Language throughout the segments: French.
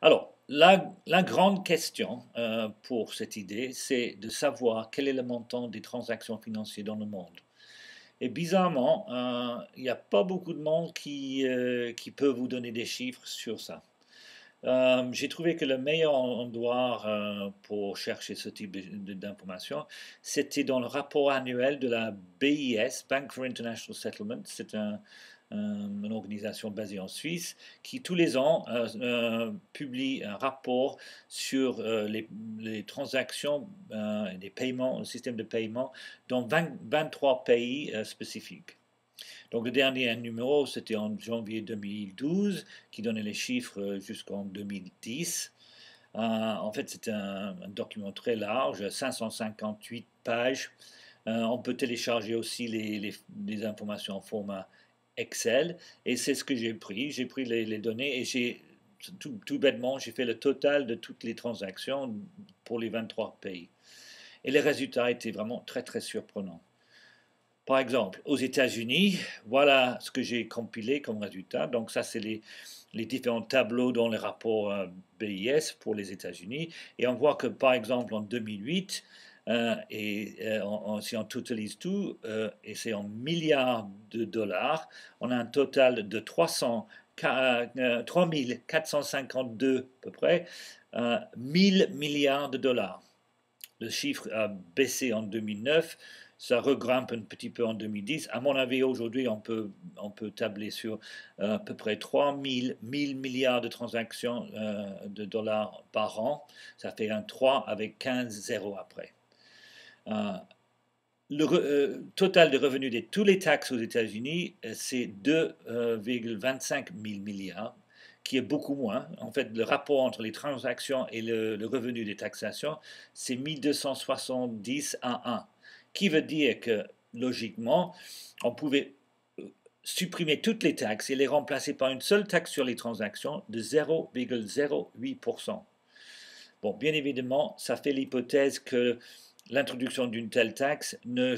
Alors, la grande question pour cette idée, c'est de savoir quel est le montant des transactions financières dans le monde. Et bizarrement, il n'y a pas beaucoup de monde qui peut vous donner des chiffres sur ça. J'ai trouvé que le meilleur endroit pour chercher ce type d'informations, c'était dans le rapport annuel de la BIS, Bank for International Settlement. C'est une organisation basée en Suisse qui tous les ans publie un rapport sur les transactions et des paiements, le système de paiement dans 23 pays spécifiques. Donc le dernier numéro, c'était en janvier 2012, qui donnait les chiffres jusqu'en 2010. En fait, c'est un document très large, 558 pages. On peut télécharger aussi les informations en format Excel. Et c'est ce que j'ai pris. J'ai pris les données et tout bêtement, j'ai fait le total de toutes les transactions pour les 23 pays. Et les résultats étaient vraiment très, très surprenants. Par exemple, aux États-Unis, voilà ce que j'ai compilé comme résultat. Donc ça, c'est les différents tableaux dans les rapports BIS pour les États-Unis. Et on voit que, par exemple, en 2008, si on totalise tout, et c'est en milliards de dollars, on a un total de 3452 à peu près, 1000 milliards de dollars. Le chiffre a baissé en 2009, ça regrimpe un petit peu en 2010. À mon avis, aujourd'hui, on peut tabler sur à peu près 3000 milliards de transactions de dollars par an. Ça fait un 3 avec 15 zéros après. Euh, le total de revenus de tous les taxes aux États-Unis, c'est 2,25 000 milliards, qui est beaucoup moins. En fait, le rapport entre les transactions et le revenu des taxations, c'est 1270 à 1, qui veut dire que, logiquement, on pouvait supprimer toutes les taxes et les remplacer par une seule taxe sur les transactions de 0,08%. Bon, bien évidemment, ça fait l'hypothèse que l'introduction d'une telle taxe ne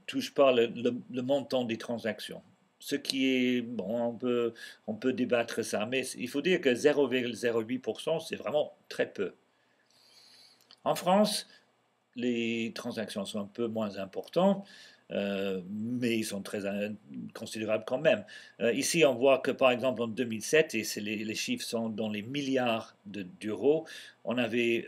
touche pas le montant des transactions. Ce qui est, bon, on peut débattre ça, mais il faut dire que 0,08%, c'est vraiment très peu. En France, les transactions sont un peu moins importantes, mais ils sont très considérables quand même. Ici, on voit que par exemple en 2007, et les chiffres sont dans les milliards d'euros, on avait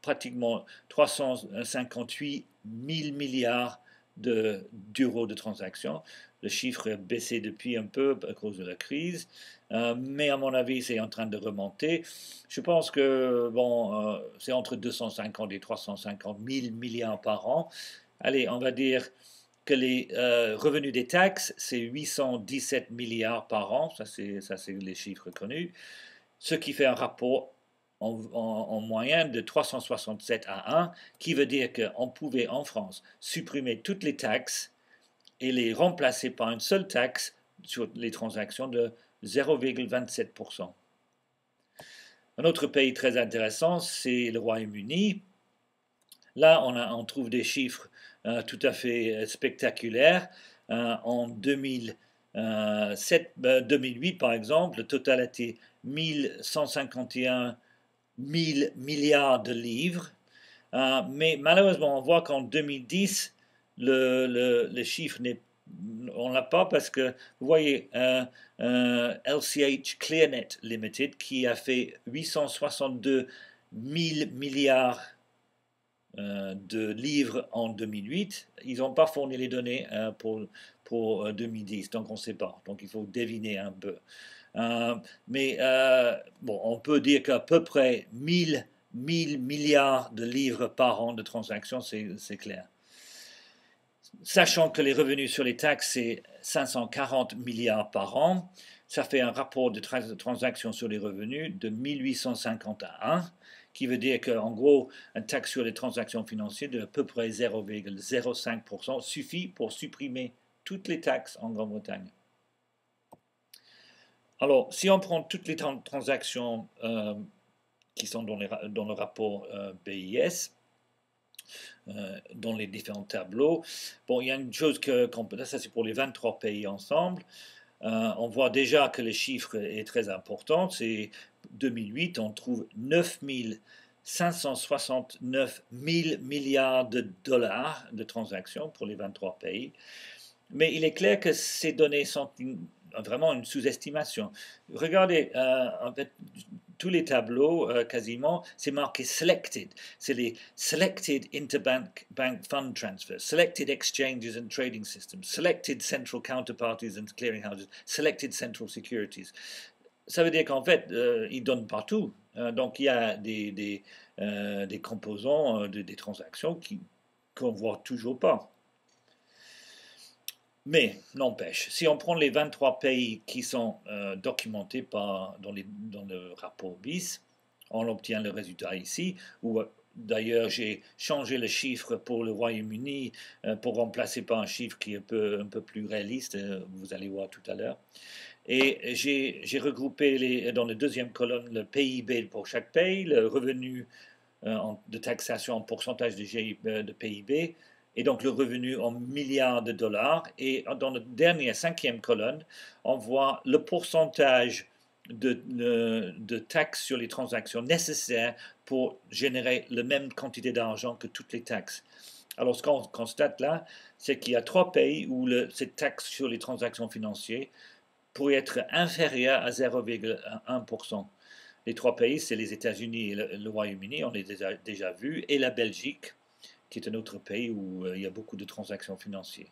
pratiquement 358 000 milliards d'euros de transactions. Le chiffre a baissé depuis un peu à cause de la crise, mais à mon avis, c'est en train de remonter. Je pense que bon, c'est entre 250 et 350 000 milliards par an. Allez, on va dire que les revenus des taxes, c'est 817 milliards par an, ça c'est les chiffres connus, ce qui fait un rapport en moyenne de 367 à 1, qui veut dire qu'on pouvait en France supprimer toutes les taxes et les remplacer par une seule taxe sur les transactions de 0,27%. Un autre pays très intéressant, c'est le Royaume-Uni. Là, on trouve des chiffres tout à fait spectaculaires. En 2008, par exemple, le total était 1151 000 milliards de livres. Mais malheureusement, on voit qu'en 2010, le chiffre n'est on l'a pas parce que, vous voyez, LCH ClearNet Limited, qui a fait 862 000 milliards de livres en 2008, ils n'ont pas fourni les données pour 2010, donc on ne sait pas. Donc il faut deviner un peu. Mais bon, on peut dire qu'à peu près 1000 milliards de livres par an de transactions, c'est clair. Sachant que les revenus sur les taxes, c'est 540 milliards par an, ça fait un rapport de transactions sur les revenus de 1850 à 1, qui veut dire qu'en gros, une taxe sur les transactions financières de à peu près 0,05% suffit pour supprimer toutes les taxes en Grande-Bretagne. Alors, si on prend toutes les transactions qui sont dans le rapport BIS, dans les différents tableaux. Bon, il y a une chose ça c'est pour les 23 pays ensemble. On voit déjà que le chiffre est très important. C'est 2008, on trouve 9 569 000 milliards de dollars de transactions pour les 23 pays. Mais il est clair que ces données sont vraiment une sous-estimation. Regardez, en fait, tous les tableaux, quasiment, c'est marqué selected. C'est les selected interbank fund transfers, selected exchanges and trading systems, selected central counterparties and clearing houses, selected central securities. Ça veut dire qu'en fait, ils donnent partout. Donc, il y a des composants, des transactions qu'on ne voit toujours pas. Mais, n'empêche, si on prend les 23 pays qui sont documentés dans le rapport BIS, on obtient le résultat ici, où d'ailleurs j'ai changé le chiffre pour le Royaume-Uni pour remplacer par un chiffre qui est un peu plus réaliste, vous allez voir tout à l'heure. Et j'ai regroupé dans la deuxième colonne le PIB pour chaque pays, le revenu de taxation en pourcentage de PIB, et donc le revenu en milliards de dollars. Et dans la dernière, cinquième colonne, on voit le pourcentage de taxes sur les transactions nécessaires pour générer la même quantité d'argent que toutes les taxes. Alors ce qu'on constate là, c'est qu'il y a 3 pays où cette taxe sur les transactions financières pourrait être inférieure à 0,1%. Les 3 pays, c'est les États-Unis et le Royaume-Uni, on les a déjà vus, et la Belgique, qui est un autre pays où il y a beaucoup de transactions financières.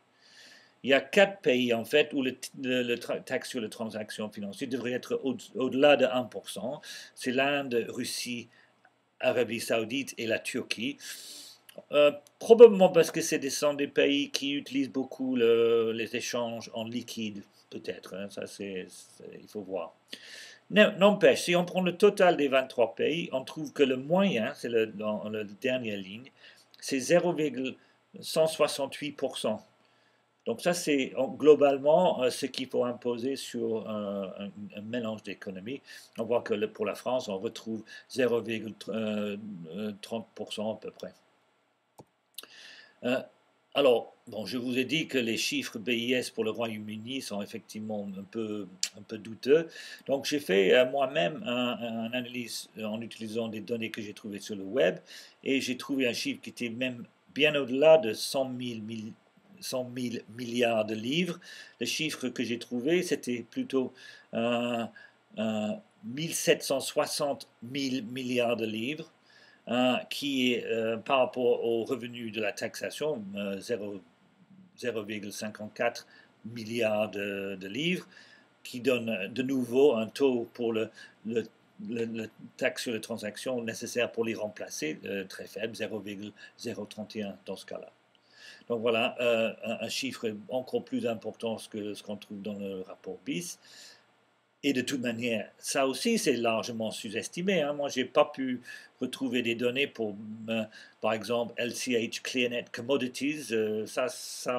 Il y a 4 pays, en fait, où le taxe sur les transactions financières devrait être au-delà de 1%. C'est l'Inde, Russie, Arabie Saoudite et la Turquie. Probablement parce que sont des pays qui utilisent beaucoup les échanges en liquide, peut-être. Hein, ça, il faut voir. N'empêche, si on prend le total des 23 pays, on trouve que le moyen, c'est dans la dernière ligne, c'est 0,168%. Donc ça, c'est globalement ce qu'il faut imposer sur un mélange d'économies. On voit que pour la France, on retrouve 0,30% à peu près. Alors, bon, je vous ai dit que les chiffres BIS pour le Royaume-Uni sont effectivement un peu douteux. Donc, j'ai fait moi-même une analyse en utilisant des données que j'ai trouvées sur le web. Et j'ai trouvé un chiffre qui était même bien au-delà de 100 000 milliards de livres. Le chiffre que j'ai trouvé, c'était plutôt 1760 000 milliards de livres. Qui est par rapport au revenu de la taxation, 0,54 milliards de livres, qui donne de nouveau un taux pour le taxe sur les transactions nécessaire pour les remplacer, très faible, 0,031 dans ce cas-là. Donc voilà, un chiffre encore plus important que ce qu'on trouve dans le rapport BIS. Et de toute manière, ça aussi, c'est largement sous-estimé. Hein. Moi, je n'ai pas pu retrouver des données pour, par exemple, LCH ClearNet Commodities. Ça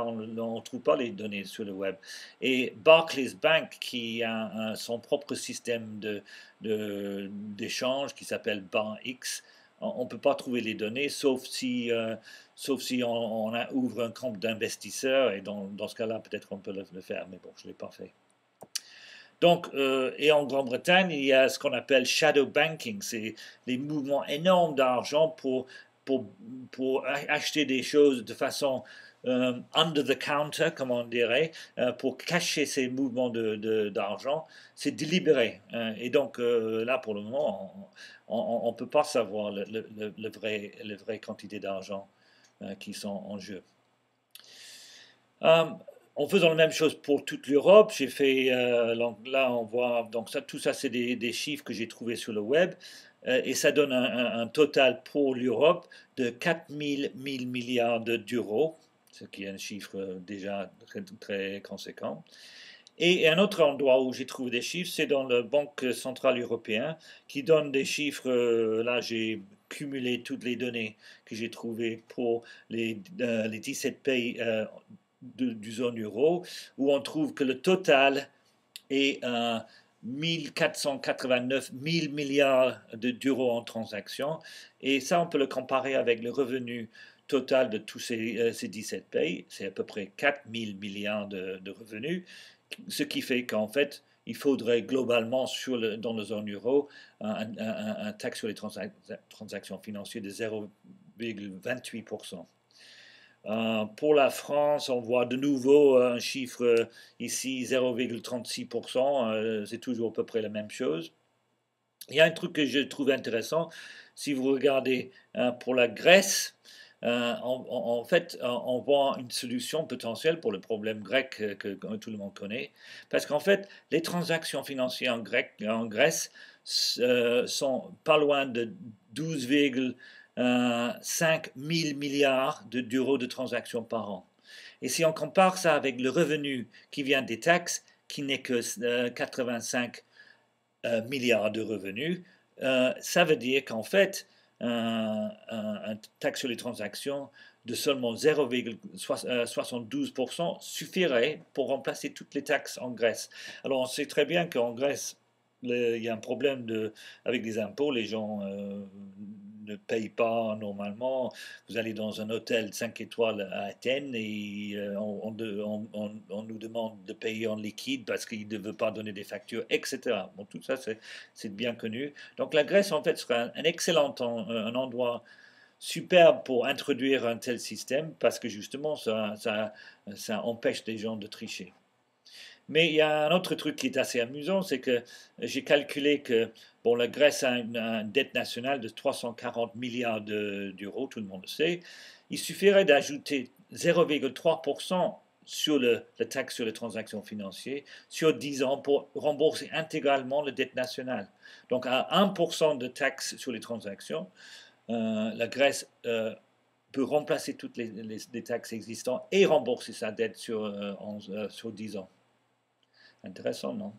on ne trouve pas les données sur le web. Et Barclays Bank, qui a son propre système d'échange qui s'appelle BarX, on ne peut pas trouver les données, sauf si on ouvre un compte d'investisseur. Et dans ce cas-là, peut-être on peut le faire. Mais bon, je ne l'ai pas fait. Donc, et en Grande-Bretagne, il y a ce qu'on appelle shadow banking, c'est les mouvements énormes d'argent pour acheter des choses de façon under the counter, comme on dirait, pour cacher ces mouvements d'argent. C'est délibéré. Hein, et donc, là, pour le moment, on ne peut pas savoir le vrai quantité d'argent qui sont en jeu. En faisant la même chose pour toute l'Europe, j'ai fait, là on voit, donc tout ça c'est des chiffres que j'ai trouvés sur le web, et ça donne un total pour l'Europe de 4 000 milliards d'euros, ce qui est un chiffre déjà très, très conséquent. Et un autre endroit où j'ai trouvé des chiffres, c'est dans la Banque centrale européenne, qui donne des chiffres, là j'ai cumulé toutes les données que j'ai trouvées pour les 17 pays du zone euro, où on trouve que le total est 1489 000 milliards d'euros en transactions. Et ça, on peut le comparer avec le revenu total de tous ces 17 pays. C'est à peu près 4 000 milliards de revenus, ce qui fait qu'en fait, il faudrait globalement dans la zone euro un taxe sur les transactions financières de 0,28%. Pour la France, on voit de nouveau un chiffre ici, 0,36%, c'est toujours à peu près la même chose. Il y a un truc que je trouve intéressant, si vous regardez pour la Grèce, en fait, on voit une solution potentielle pour le problème grec que tout le monde connaît, parce qu'en fait, les transactions financières en Grèce sont pas loin de 12,5 000 milliards d'euros de transactions par an. Et si on compare ça avec le revenu qui vient des taxes, qui n'est que 85 milliards de revenus, ça veut dire qu'en fait, un taxe sur les transactions de seulement 0,72% suffirait pour remplacer toutes les taxes en Grèce. Alors on sait très bien qu'en Grèce, il y a un problème avec les impôts, les gens ne payent pas normalement. Vous allez dans un hôtel 5 étoiles à Athènes et on nous demande de payer en liquide parce qu'ils ne veulent pas donner des factures, etc. Bon, tout ça, c'est bien connu. Donc la Grèce, en fait, sera un excellent un endroit superbe pour introduire un tel système parce que justement, ça empêche les gens de tricher. Mais il y a un autre truc qui est assez amusant, c'est que j'ai calculé que bon, la Grèce a une dette nationale de 340 milliards d'euros, tout le monde le sait. Il suffirait d'ajouter 0,3% sur la taxe sur les transactions financières sur 10 ans pour rembourser intégralement la dette nationale. Donc à 1% de taxe sur les transactions, la Grèce peut remplacer toutes les taxes existantes et rembourser sa dette sur 10 ans. Intéressant, non?